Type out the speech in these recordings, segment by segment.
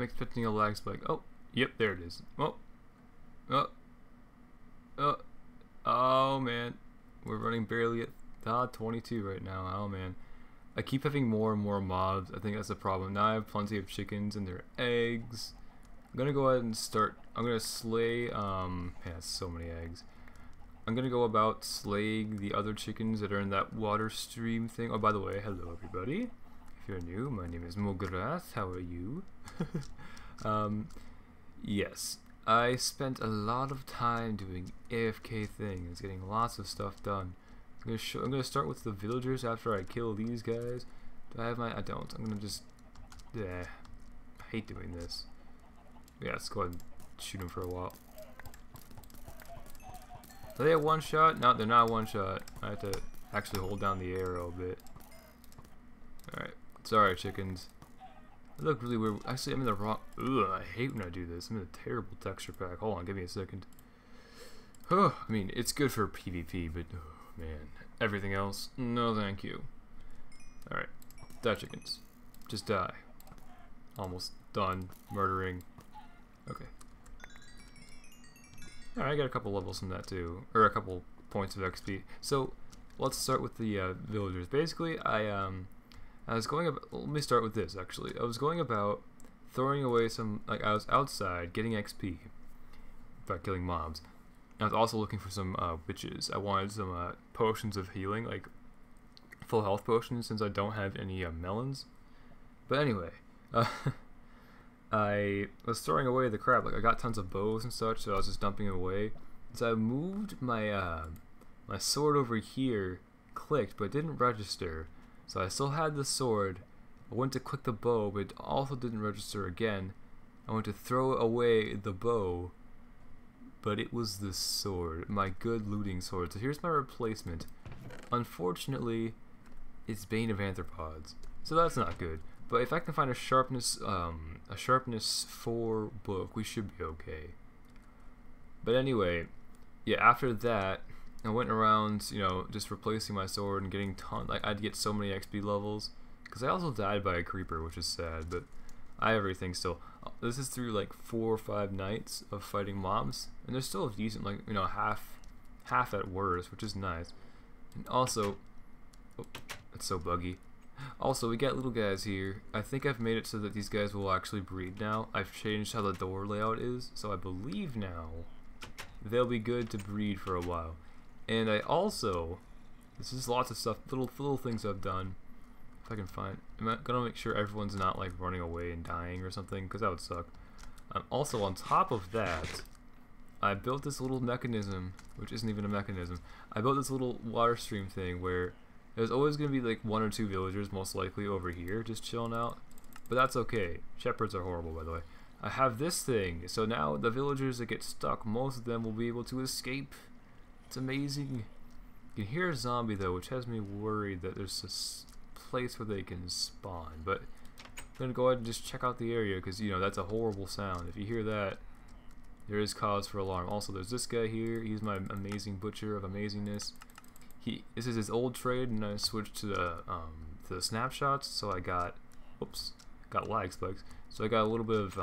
expecting a lag spike. Oh, yep, there it is. Oh, oh, oh, oh man, we're running barely at 22 right now. Oh man, I keep having more and more mobs. I think that's the problem. Now I have plenty of chickens and their eggs. I'm gonna go ahead and start. I'm gonna slay. Yeah, so many eggs. I'm gonna go about slaying the other chickens that are in that water stream thing. Oh, by the way, hello everybody. If you're new, my name is Mulgorath. How are you? Yes, I spent a lot of time doing AFK things, getting lots of stuff done. I'm gonna start with the villagers after I kill these guys. Do I have my? I don't. I'm gonna just. Yeah, I hate doing this. Yeah, let's go ahead and shoot them for a while. Are they a one shot? No, they're not one shot. I have to actually hold down the arrow a bit. Alright. Sorry, chickens. They look really weird. Actually, I'm in the wrong. Ugh, I hate when I do this. I'm in a terrible texture pack. Hold on, give me a second. I mean, it's good for PvP, but oh, man. Everything else? No, thank you. Alright. Die, chickens. Just die. Almost done murdering. Okay. Alright, I got a couple levels from that too, or a couple points of XP. So let's start with the villagers. Basically, I was going about. Let me start with this. Actually, I was going about throwing away some. Like I was outside getting XP by killing mobs. I was also looking for some witches. I wanted some potions of healing, like full health potions, since I don't have any melons. But anyway, I was throwing away the crap. Like I got tons of bows and such, so I was just dumping it away. So I moved my my sword over here, clicked, but it didn't register. So I still had the sword. I went to click the bow, but it also didn't register again. I went to throw away the bow, but it was the sword, my good looting sword. So here's my replacement. Unfortunately, it's Bane of Arthropods, so that's not good. But if I can find a sharpness 4 book, we should be okay. But anyway, yeah, after that, I went around, you know, just replacing my sword and getting like I'd get so many XP levels, because I also died by a creeper, which is sad, but I have everything still. This is through like 4 or 5 nights of fighting mobs, and they're still decent, like, you know, half at worst, which is nice. And also, oh, it's so buggy. Also, we got little guys here. I think I've made it so that these guys will actually breed now. I've changed how the door layout is, so I believe now they'll be good to breed for a while. And I also, this is lots of stuff, little things I've done. If I can find, I'm gonna make sure everyone's not like running away and dying or something, because that would suck. Also, on top of that, I built this little mechanism, which isn't even a mechanism. I built this little water stream thing where there's always going to be like 1 or 2 villagers, most likely over here, just chilling out. But that's okay. Shepherds are horrible, by the way. I have this thing, so now the villagers that get stuck, most of them will be able to escape. It's amazing. You can hear a zombie though, which has me worried that there's a place where they can spawn. But I'm going to go ahead and just check out the area, because, you know, that's a horrible sound. If you hear that, there is cause for alarm. Also, there's this guy here. He's my amazing butcher of amazingness. This is his old trade, and I switched to the snapshots. So I got, got lag spikes. So I got a little bit of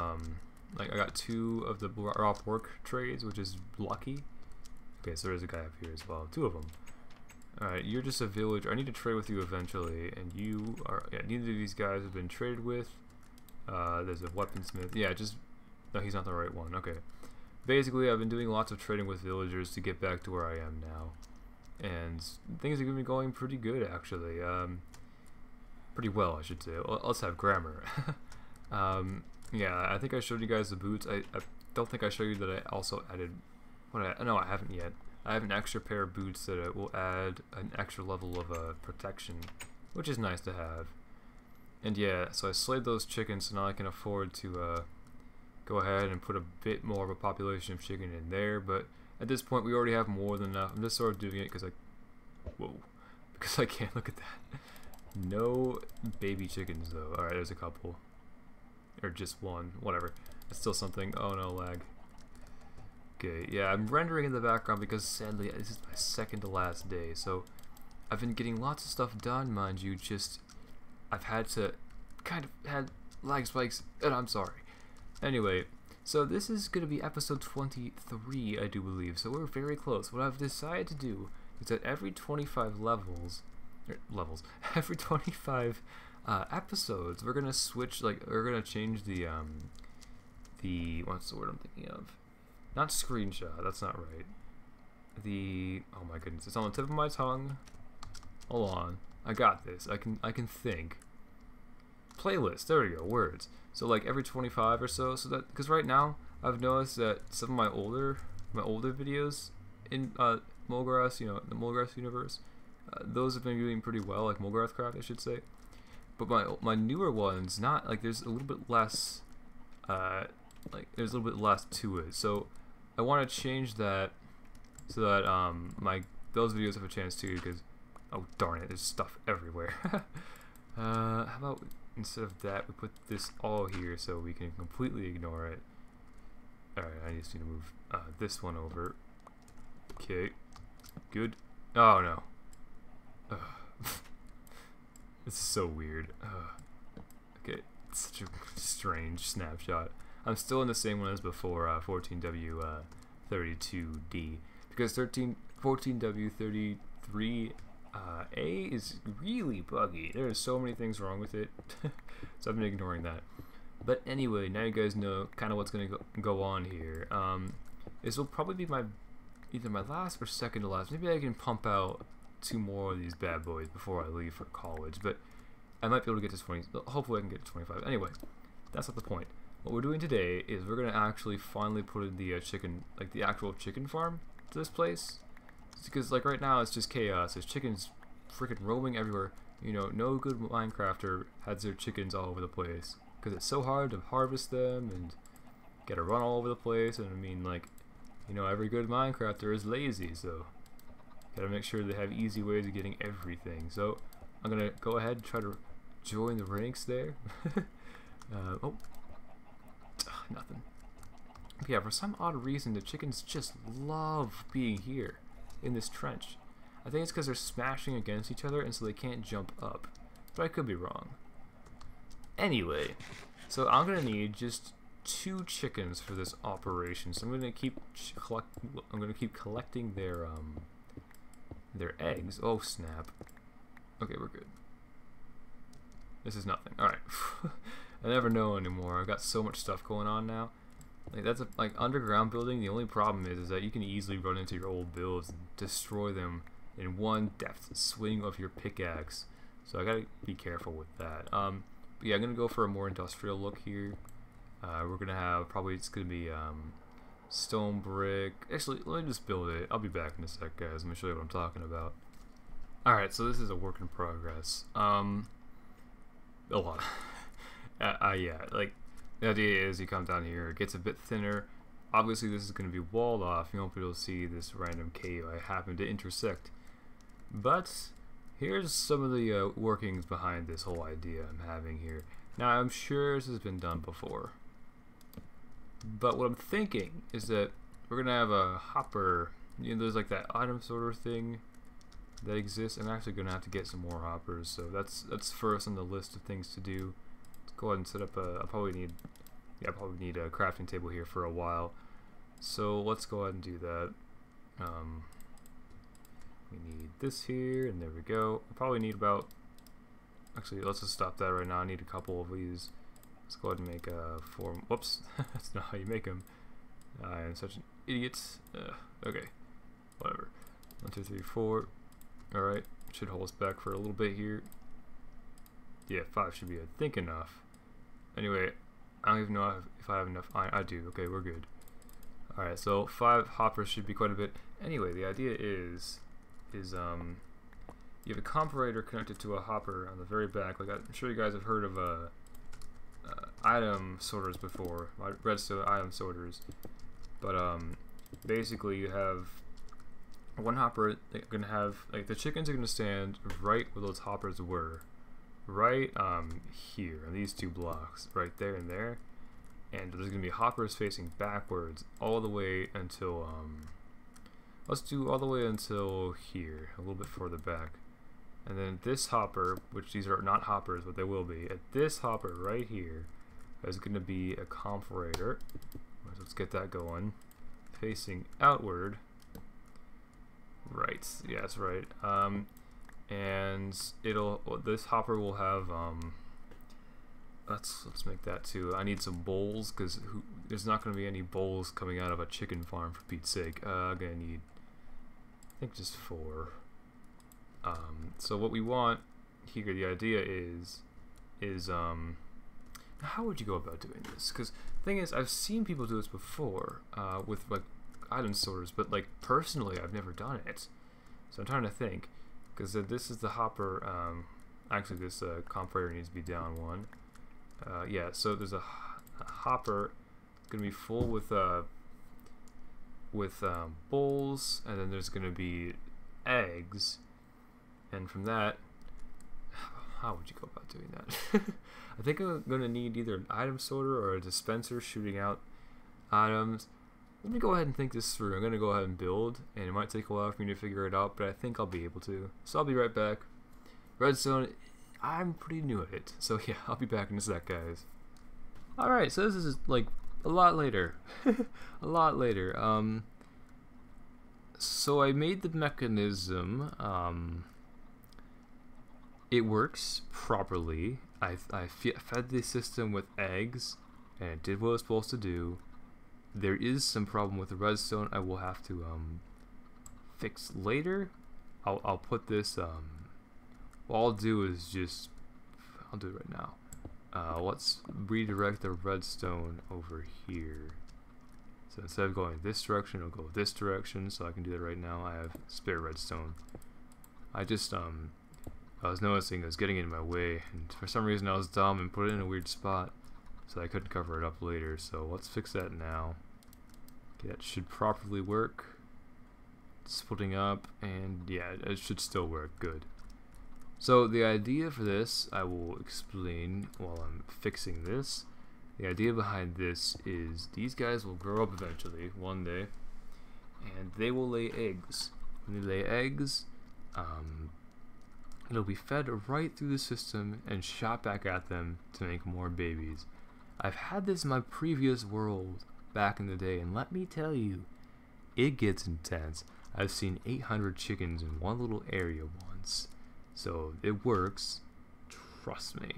like I got 2 of the raw pork trades, which is lucky. Okay, so there's a guy up here as well. 2 of them. All right, you're just a villager. I need to trade with you eventually, and you are. Yeah, neither of these guys have been traded with. There's a weaponsmith. Yeah, just no, he's not the right one. Okay. Basically, I've been doing lots of trading with villagers to get back to where I am now. And things are going to be going pretty good, actually. Pretty well, I should say. Let's have grammar. Yeah, I think I showed you guys the boots. I don't think I showed you that I also added... No, I haven't yet. I have an extra pair of boots that will add an extra level of protection, which is nice to have. And yeah, so I slayed those chickens, so now I can afford to go ahead and put a bit more of a population of chicken in there, but at this point we already have more than enough. I'm just sort of doing it because because I can't. Look at that. No baby chickens though. Alright, there's a couple. Or just one, whatever. It's still something. Oh no, lag. Okay, yeah, I'm rendering in the background because sadly this is my second to last day, so I've been getting lots of stuff done, mind you, just I've had to kind of had lag spikes, and I'm sorry. Anyway, so this is going to be episode 23, I do believe, so we're very close. What I've decided to do is that every 25 every 25 episodes, we're going to switch, like, we're going to change the, what's the word I'm thinking of? Not screenshot, that's not right. Oh my goodness, it's on the tip of my tongue. Hold on, I got this, I can think. Playlist, there we go, words. So like every 25 or so that, because right now I've noticed that some of my older videos in Mulgorath, you know, the Mulgorath universe, those have been doing pretty well, like MulgorathCraft, I should say. But my newer ones, not like, there's a little bit less, there's a little bit less to it. So I want to change that so that those videos have a chance too. Because, oh darn it, there's stuff everywhere. How about instead of that, we put this all here so we can completely ignore it. Alright, I just need to move this one over. Okay, good. Oh no. This is so weird. Okay, it's such a strange snapshot. I'm still in the same one as before, 14W32D, because 14W33 A is really buggy. There are so many things wrong with it, so I've been ignoring that. But anyway, now you guys know kind of what's going to go on here. This will probably be either my last or second to last. Maybe I can pump out 2 more of these bad boys before I leave for college, but I might be able to get to 20. Hopefully I can get to 25. Anyway, that's not the point. What we're doing today is we're going to actually finally put in the chicken, like the actual chicken farm to this place. Because like right now it's just chaos. There's chickens freaking roaming everywhere. You know, no good Minecrafter has their chickens all over the place because it's so hard to harvest them and gotta run all over the place. And I mean, like, you know, every good Minecrafter is lazy, so gotta make sure they have easy ways of getting everything. So I'm gonna go ahead and try to join the ranks there. Oh, nothing. Yeah, for some odd reason the chickens just love being here in this trench. I think it's because they're smashing against each other and so they can't jump up, but I could be wrong. Anyway, so I'm gonna need just 2 chickens for this operation, so I'm gonna keep collecting their eggs. Oh snap. Okay, we're good. This is nothing. Alright. I never know anymore. I've got so much stuff going on now. Like that's like underground building. The only problem is that you can easily run into your old builds and destroy them in one deft swing of your pickaxe. So I gotta be careful with that. But yeah, I'm gonna go for a more industrial look here. We're gonna have it's gonna be stone brick. Actually, let me just build it. I'll be back in a sec, guys. Let me show you what I'm talking about. All right, so this is a work in progress. A lot. Yeah, like. The idea is you come down here, it gets a bit thinner. Obviously this is going to be walled off, you won't be able to see this random cave I happen to intersect. But here's some of the workings behind this whole idea I'm having here. Now I'm sure this has been done before. But what I'm thinking is that we're going to have a hopper. You know, there's like that item sorter thing that exists. I'm actually going to have to get some more hoppers, so that's first on the list of things to do. Go ahead and set up I'll probably need a crafting table here for a while, so let's go ahead and do that. We need this here, and there we go. I probably need about, actually let's just stop that right now. I need a couple of these. Let's go ahead and make a form. Whoops. That's not how you make them. I am such an idiot. Okay, whatever. 1 2 3 4. Alright, should hold us back for a little bit here. Yeah, 5 should be, I think, enough. Anyway, I don't even know if I have enough iron. I do. Okay, we're good. Alright, so 5 hoppers should be quite a bit. Anyway, the idea is you have a comparator connected to a hopper on the very back. Like, I'm sure you guys have heard of item sorters before, redstone item sorters. But basically you have one hopper. They're gonna have, like, the chickens are gonna stand right where those hoppers were. Right here on these 2 blocks, right there and there, and there's gonna be hoppers facing backwards all the way until let's do all the way until here, a little bit further back, and then this hopper, which these are not hoppers but they will be, at this hopper right here, There's going to be a comparator. Let's get that going. Facing outward. Right. Yeah, that's right. And this hopper will have let's make that too. I need some bowls because there's not going to be any bowls coming out of a chicken farm, for Pete's sake. I'm gonna need, I think, just 4. So what we want here, the idea is how would you go about doing this? Because the thing is, I've seen people do this before with like item sorters, but like personally, I've never done it. So I'm trying to think, because this is the hopper. Actually, this comparator needs to be down 1. Yeah, so there's a hopper. It's gonna be full with bowls, and then there's gonna be eggs, and from that, how would you go about doing that? I think I'm gonna need either an item sorter or a dispenser shooting out items. Let me go ahead and think this through. I'm gonna go ahead and build, and it might take a while for me to figure it out, but I think I'll be able to. So I'll be right back. Redstone, I'm pretty new at it, so yeah, I'll be back in a sec, guys. Alright, so this is like a lot later. A lot later. So I made the mechanism. It works properly. I fed the system with eggs, and it did what it was supposed to do. There is some problem with the redstone I will have to fix later. I'll put this. What I'll do is I'll do it right now. Let's redirect the redstone over here. So instead of going this direction, it'll go this direction. So I can do that right now. I have spare redstone. I was noticing it was getting in my way, and for some reason I was dumb and put it in a weird spot, so I couldn't cover it up later. So let's fix that now. Okay, that should properly work. Splitting up, and yeah, it should still work. Good. So the idea for this, I will explain while I'm fixing this. The idea behind this is these guys will grow up eventually, one day, and they will lay eggs. When they lay eggs, it'll be fed right through the system and shot back at them to make more babies. I've had this in my previous world back in the day, and let me tell you, it gets intense. I've seen 800 chickens in one little area once. So it works, trust me.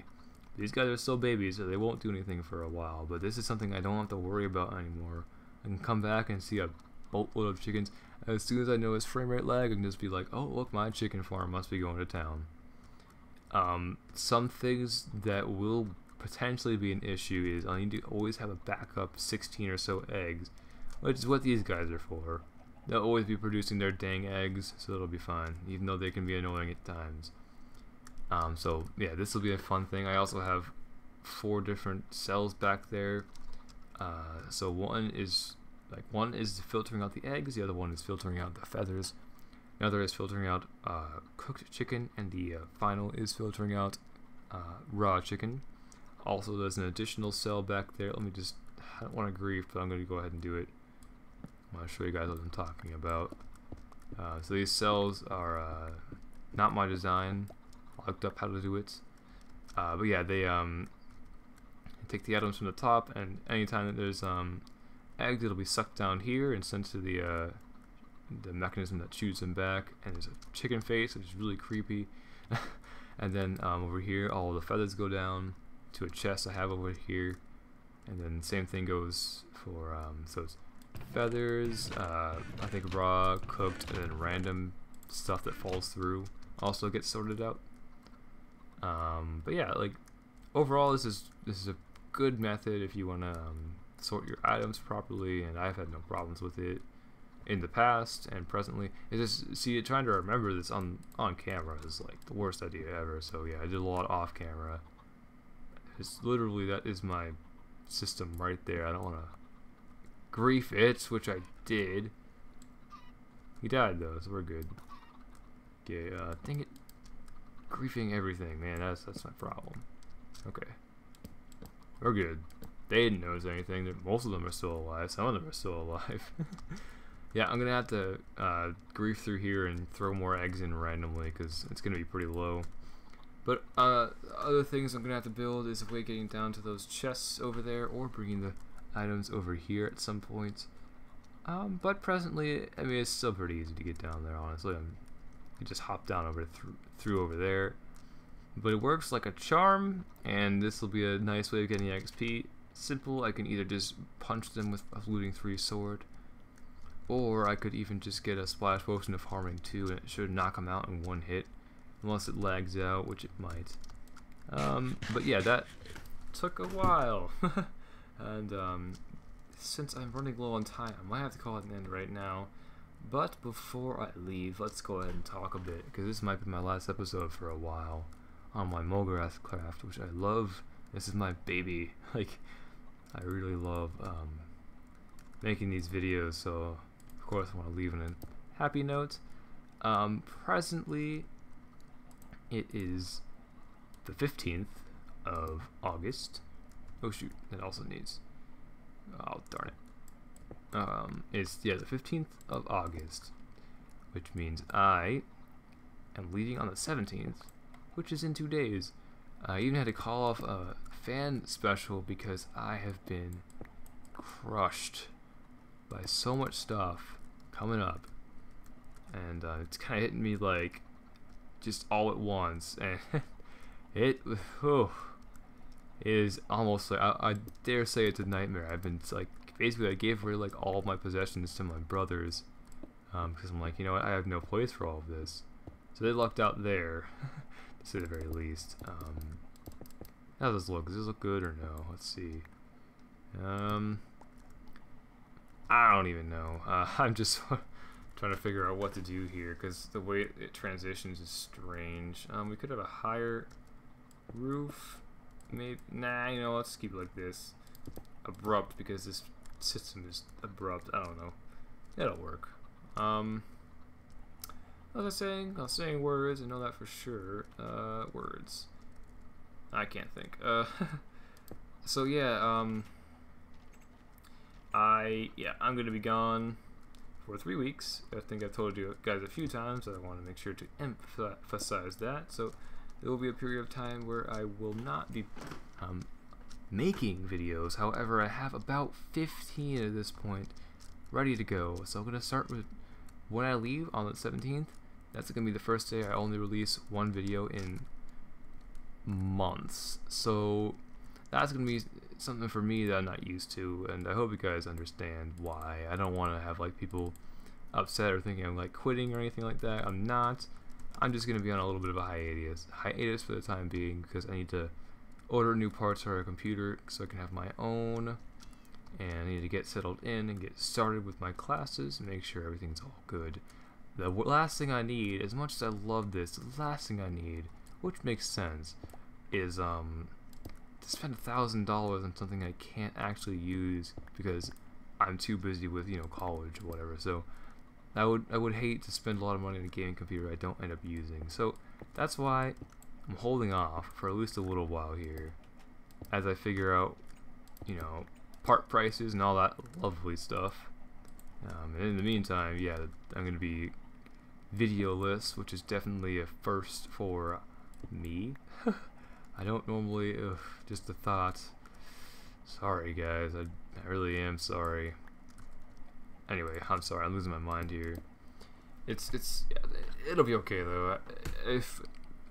These guys are still babies, so they won't do anything for a while, but this is something I don't have to worry about anymore. I can come back and see a boatload of chickens. As soon as I notice frame rate lag, I can just be like, oh look, my chicken farm must be going to town. Some things that will potentially be an issue is I need to always have a backup 16 or so eggs, which is what these guys are for. They'll always be producing their dang eggs, so it'll be fine, even though they can be annoying at times. So yeah, this will be a fun thing. I also have 4 different cells back there. So one is filtering out the eggs, the other one is filtering out the feathers, another is filtering out cooked chicken, and the final is filtering out raw chicken. Also, there's an additional cell back there. Let me just, I don't want to grief, but I'm going to go ahead and do it. I'm going to show you guys what I'm talking about. So these cells are not my design. I looked up how to do it. But yeah, they take the atoms from the top, and anytime that there's eggs, it'll be sucked down here and sent to the mechanism that shoots them back. And there's a chicken face, which is really creepy. And then over here, all the feathers go down to a chest I have over here. And then the same thing goes for so it's feathers, I think raw, cooked, and then random stuff that falls through also gets sorted out. But yeah, like overall, this is a good method if you want to sort your items properly, and I've had no problems with it in the past and presently. It's just trying to remember this on camera is like the worst idea ever. So yeah, I did a lot off camera. It's literally, that is my system right there. I don't want to grief it, which I did. He died though, so we're good. Okay, dang it. Griefing everything, man, that's my problem. Okay. We're good. They didn't notice anything. Most of them are still alive. Some of them are still alive. Yeah, I'm gonna have to grief through here and throw more eggs in randomly because it's gonna be pretty low. But other things I'm gonna have to build is a way getting down to those chests over there, or bringing the items over here at some point. But presently, I mean, it's still pretty easy to get down there. Honestly, you just hop down over through over there. But it works like a charm, and this will be a nice way of getting XP. Simple. I can either just punch them with a looting 3 sword, or I could even just get a splash potion of harming 2, and it should knock them out in 1 hit. Unless it lags out, which it might. But yeah, that took a while. And since I'm running low on time, I might have to call it an end right now. But before I leave, let's go ahead and talk a bit, because this might be my last episode for a while on my MulgorathCraft, which I love. This is my baby. Like, I really love making these videos, so of course I want to leave on a happy note. Presently, it is the 15th of August. Oh shoot, that also needs... Oh, darn it. It's, yeah, the 15th of August, which means I am leaving on the 17th, which is in 2 days. I even had to call off a fan special because I have been crushed by so much stuff coming up. And it's kind of hitting me like just all at once, and it is almost like I dare say it's a nightmare. I've been like, basically I gave away like all of my possessions to my brothers because I'm like, you know what, I have no place for all of this, so they lucked out there to say the very least. How does this look? Does this look good or no? Let's see. I don't even know. I'm just trying to figure out what to do here, because the way it transitions is strange. We could have a higher roof, maybe. Nah, you know, let's keep it like this. Abrupt, because this system is abrupt. I don't know. It'll work. What was I saying words. I know that for sure. Words. I can't think. So yeah. I'm gonna be gone for 3 weeks. I think I've told you guys a few times, so I want to make sure to emphasize that. So there will be a period of time where I will not be making videos. However, I have about 15 at this point ready to go. So I'm going to start with when I leave on the 17th. That's going to be the first day I only release 1 video in months. So that's going to be something for me that I'm not used to, and I hope you guys understand why. I don't want to have like people upset or thinking I'm like quitting or anything like that. I'm not. I'm just going to be on a little bit of a hiatus for the time being, because I need to order new parts for our computer so I can have my own, and I need to get settled in and get started with my classes and make sure everything's all good. The last thing I need, as much as I love this, the last thing I need, which makes sense, is to spend $1,000 on something I can't actually use because I'm too busy with, you know, college or whatever. So I would hate to spend a lot of money on a gaming computer I don't end up using. So that's why I'm holding off for at least a little while here, as I figure out, you know, part prices and all that lovely stuff. And in the meantime, yeah, I'm gonna be videoless, which is definitely a first for me. I don't normally, just the thought. Sorry guys, I really am sorry. Anyway, I'm sorry, I'm losing my mind here. It'll be okay though.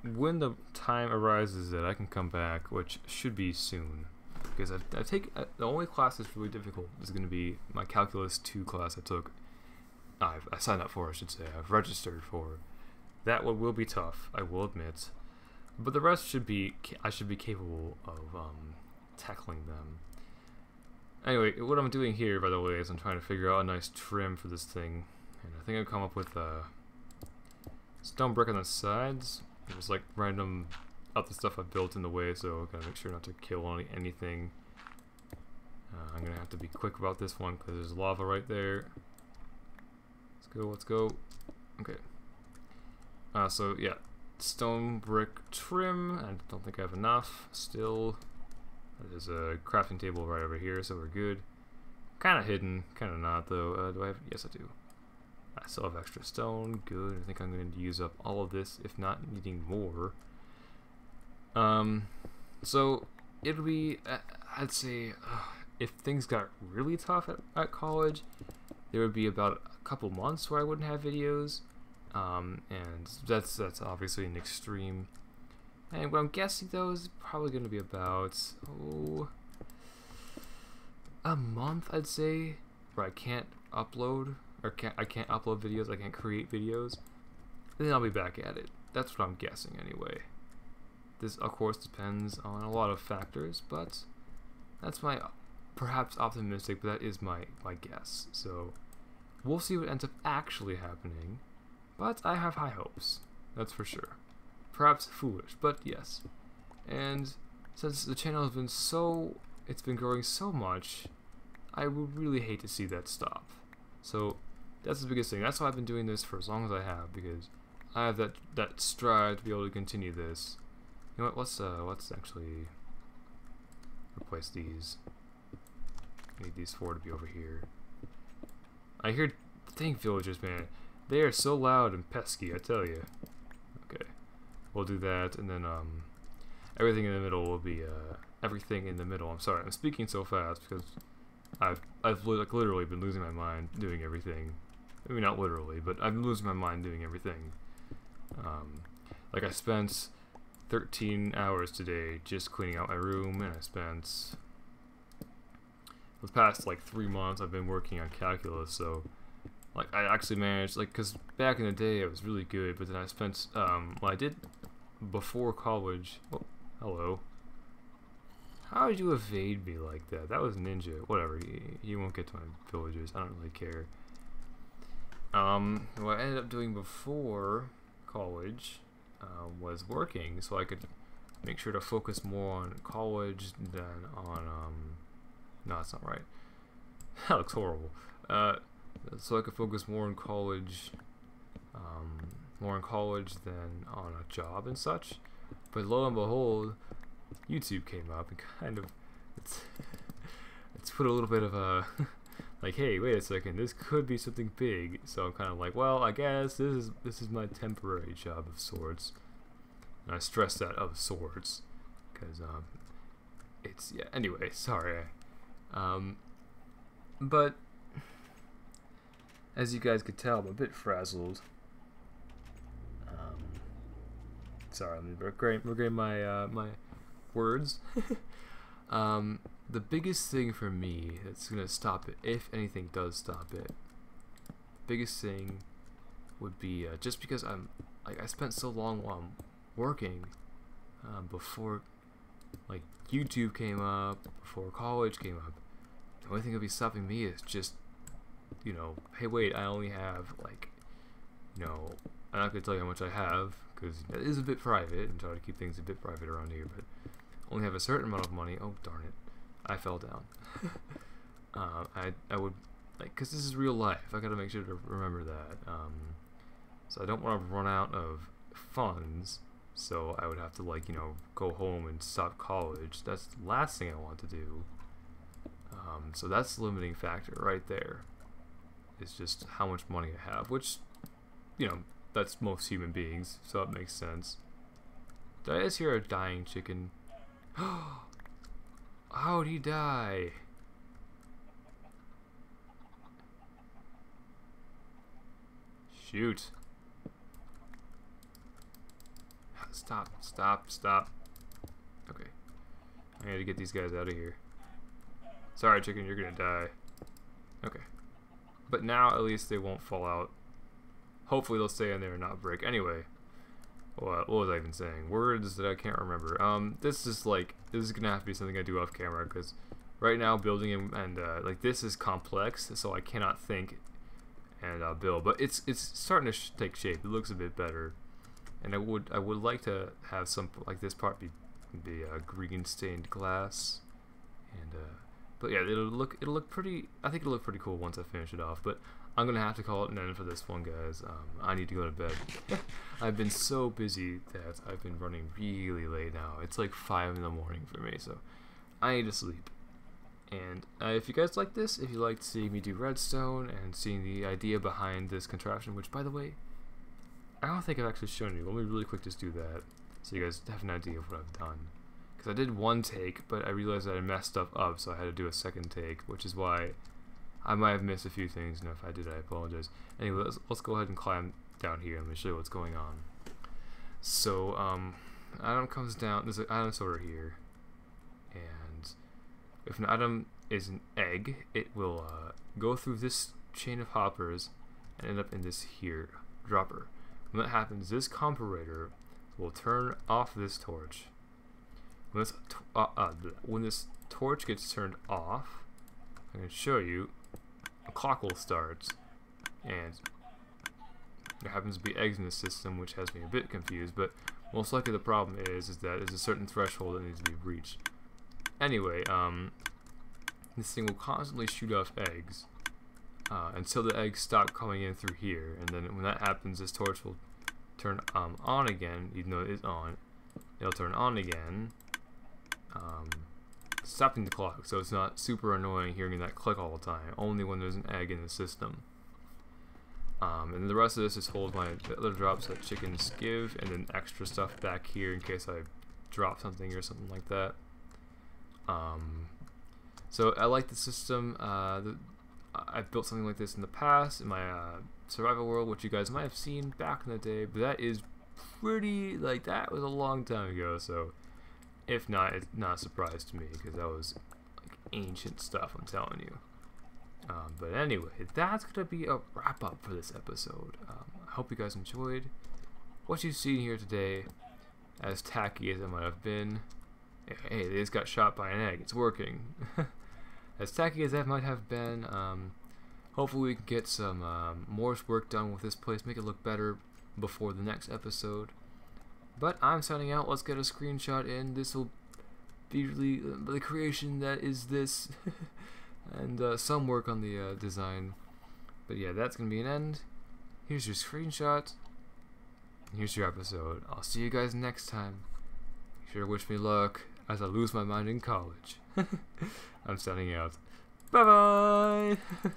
When the time arises that I can come back, which should be soon, because I've taken, the only class that's really difficult is going to be my Calculus 2 class I took. I signed up for, I should say. I've registered for. That one will be tough, I will admit. But the rest should be, I should be capable of tackling them. Anyway, what I'm doing here, by the way, is I'm trying to figure out a nice trim for this thing. And I think I've come up with stone brick on the sides. Just like random other stuff I built in the way, so I gotta make sure not to kill anything. I'm gonna have to be quick about this one because there's lava right there. Let's go. Okay. So yeah, stone brick trim. I don't think I have enough still. There's a crafting table right over here, so we're good. Kind of hidden, kind of not though. Do I have? Yes, I do. I still have extra stone. Good. I think I'm going to use up all of this, if not needing more. So it'll be, I'd say, if things got really tough at college, there would be about a couple months where I wouldn't have videos, and that's obviously an extreme. And what I'm guessing though is probably going to be about a month, I'd say, where I can't upload I can't upload videos, I can't create videos. And then I'll be back at it. That's what I'm guessing anyway. This of course depends on a lot of factors, but that's my perhaps optimistic, but that is my guess. So we'll see what ends up actually happening, but I have high hopes, that's for sure. Perhaps foolish, but yes. And since the channel has been it's been growing so much, I would really hate to see that stop. So that's the biggest thing. That's why I've been doing this for as long as I have, because I have that strive to be able to continue this. You know what? Let's actually replace these. I need these 4 to be over here. I hear villagers, man. They are so loud and pesky, I tell you. Okay, we'll do that, and then everything in the middle will be everything in the middle. I'm sorry, I'm speaking so fast because I've literally been losing my mind doing everything. I mean, not literally, but I've been losing my mind doing everything. Like I spent 13 hours today just cleaning out my room, and I spent the past like 3 months I've been working on calculus. So like I actually managed, like, because back in the day I was really good, but then I spent what I did before college. Oh, hello. How did you evade me like that? That was ninja. Whatever. You won't get to my villagers. I don't really care. What I ended up doing before college was working, so I could make sure to focus more on college than on no, that's not right. That looks horrible. So I could focus more on college, than on a job and such. But lo and behold, YouTube came up and kind of it's put a little bit of a like, hey, wait a second, this could be something big. So I'm kind of like, well, I guess this is my temporary job of sorts. And I stress that, of sorts, because it's, yeah. Anyway, sorry. But as you guys could tell, I'm a bit frazzled. Sorry, I'm regretting my my words. The biggest thing for me that's gonna stop it, if anything does stop it, the biggest thing would be just because I spent so long while I'm working, before like YouTube came up, before college came up. The only thing that'll be stopping me is just, you know, hey, wait, I only have, like, you know, I'm not gonna tell you how much I have, because it is a bit private, and try to keep things a bit private around here, but only have a certain amount of money. Oh, darn it, I fell down. I would, like, because this is real life, I gotta make sure to remember that. So I don't want to run out of funds, so I would have to, like, you know, go home and stop college. That's the last thing I want to do. So that's the limiting factor right there. It's just how much money I have, which, you know, that's most human beings, so it makes sense. Did I just hear a dying chicken? How'd he die? Shoot. Stop. Okay. I gotta get these guys out of here. Sorry, chicken, you're gonna die. Okay. But now at least they won't fall out. Hopefully they'll stay in there and not break. Anyway, what was I even saying? Words that I can't remember. This is gonna have to be something I do off camera, because right now building and like, this is complex, so I cannot think and build. But it's starting to take shape. It looks a bit better, and I would like to have some, like, this part be green stained glass, and but yeah, it'll look pretty. I think it'll look pretty cool once I finish it off. But I'm gonna have to call it an end for this one, guys. I need to go to bed. I've been so busy that I've been running really late now. It's like 5 in the morning for me, so I need to sleep. And if you guys like this, if you liked seeing me do redstone and seeing the idea behind this contraption, which, by the way, I don't think I've actually shown you. Let me really quick just do that. so you guys have an idea of what I've done. Because I did one take, but I realized that I messed stuff up, so I had to do a second take, which is why I might have missed a few things, and if I did, I apologize. Anyway, let's go ahead and climb down here and let me show you what's going on. So, item comes down, there's an item sorter here, and if an item is an egg, it will go through this chain of hoppers and end up in this here dropper. When that happens, this comparator will turn off this torch. When this torch gets turned off, I'm going to show you, a clock will start, and there happens to be eggs in the system, which has me a bit confused, but most likely the problem is that there's a certain threshold that needs to be reached. Anyway, this thing will constantly shoot off eggs until the eggs stop coming in through here, and then when that happens, this torch will turn on again, even though it is on. It'll turn on again, stopping the clock, so it's not super annoying hearing that click all the time, only when there's an egg in the system. And the rest of this just holds my other drops that chickens give, and then extra stuff back here in case I drop something or something like that. So I like the system. I've built something like this in the past in my survival world, which you guys might have seen back in the day, but that is pretty, like, that was a long time ago, so if not, it's not a surprise to me, because that was like ancient stuff, I'm telling you. But anyway, that's gonna be a wrap up for this episode. I hope you guys enjoyed what you've seen here today. As tacky as it might have been, hey, they just got shot by an egg, it's working. As tacky as that might have been, hopefully we can get some more work done with this place, make it look better before the next episode. But I'm signing out. Let's get a screenshot in. This will be really the creation that is this, and some work on the design. But yeah, that's gonna be an end. Here's your screenshot. Here's your episode. I'll see you guys next time. Be sure to wish me luck as I lose my mind in college. I'm signing out. Bye bye.